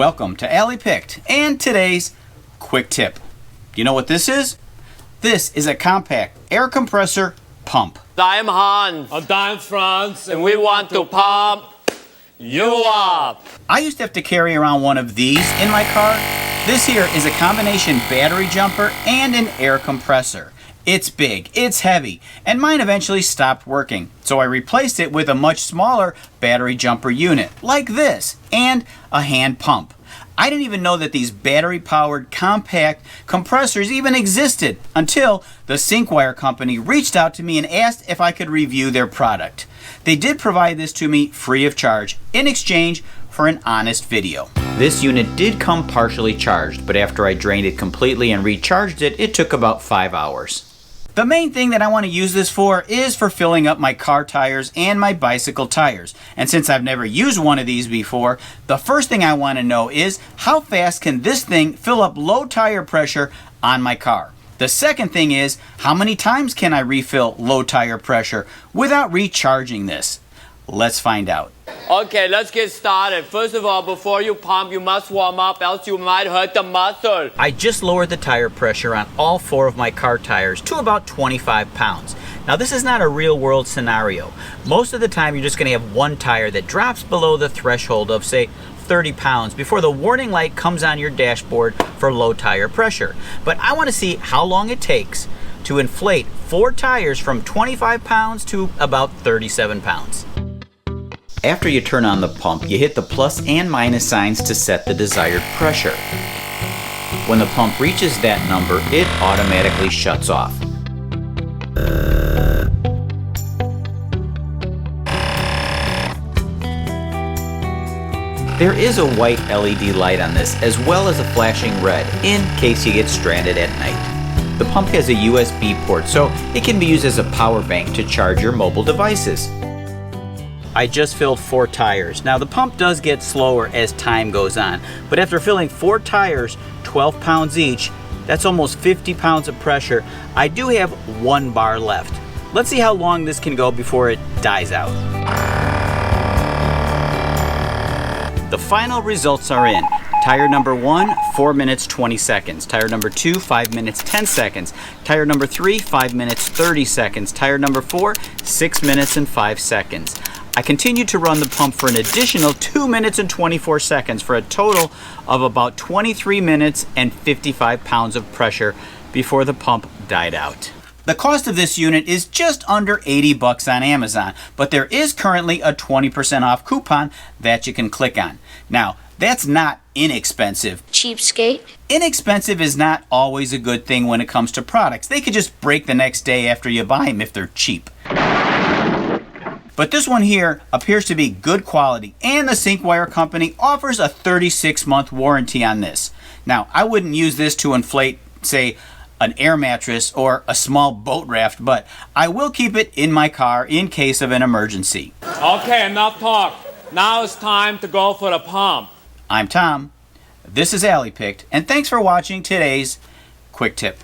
Welcome to Alley Picked and today's quick tip. Do you know what this is? This is a compact air compressor pump. I'm Hans. And I'm Franz. And we want to pump you up. I used to have to carry around one of these in my car. This here is a combination battery jumper and an air compressor. It's big, it's heavy, and mine eventually stopped working. So I replaced it with a much smaller battery jumper unit, like this, and a hand pump. I didn't even know that these battery-powered compact compressors even existed until the Syncwire company reached out to me and asked if I could review their product. They did provide this to me free of charge in exchange for an honest video. This unit did come partially charged, but after I drained it completely and recharged it, it took about 5 hours. The main thing that I want to use this for is for filling up my car tires and my bicycle tires. And since I've never used one of these before, the first thing I want to know is how fast can this thing fill up low tire pressure on my car? The second thing is how many times can I refill low tire pressure without recharging this? Let's find out. Okay, let's get started. First of all, before you pump, you must warm up, else you might hurt the muscle. I just lowered the tire pressure on all 4 of my car tires to about 25 pounds. Now this is not a real world scenario. Most of the time you're just going to have one tire that drops below the threshold of say 30 pounds before the warning light comes on your dashboard for low tire pressure. But I want to see how long it takes to inflate 4 tires from 25 pounds to about 37 pounds. After you turn on the pump, you hit the plus and minus signs to set the desired pressure. When the pump reaches that number, it automatically shuts off. There is a white LED light on this, as well as a flashing red, in case you get stranded at night. The pump has a USB port, so it can be used as a power bank to charge your mobile devices. I just filled 4 tires. Now the pump does get slower as time goes on, but after filling 4 tires, 12 pounds each, that's almost 50 pounds of pressure. I do have 1 bar left. Let's see how long this can go before it dies out. The final results are in. Tire number 1, 4 minutes 20 seconds. Tire number 2, 5 minutes 10 seconds. Tire number 3, 5 minutes 30 seconds. Tire number 4, 6 minutes and 5 seconds. I continued to run the pump for an additional 2 minutes and 24 seconds for a total of about 23 minutes and 55 pounds of pressure before the pump died out. The cost of this unit is just under 80 bucks on Amazon, but there is currently a 20% off coupon that you can click on. Now, that's not inexpensive. Cheapskate. Inexpensive is not always a good thing when it comes to products. They could just break the next day after you buy them if they're cheap. But this one here appears to be good quality, and the Syncwire company offers a 36-month warranty on this. Now, I wouldn't use this to inflate, say, an air mattress or a small boat raft, but I will keep it in my car in case of an emergency. Okay, enough talk. Now it's time to go for the pump. I'm Tom. This is Alley Picked, and thanks for watching today's quick tip.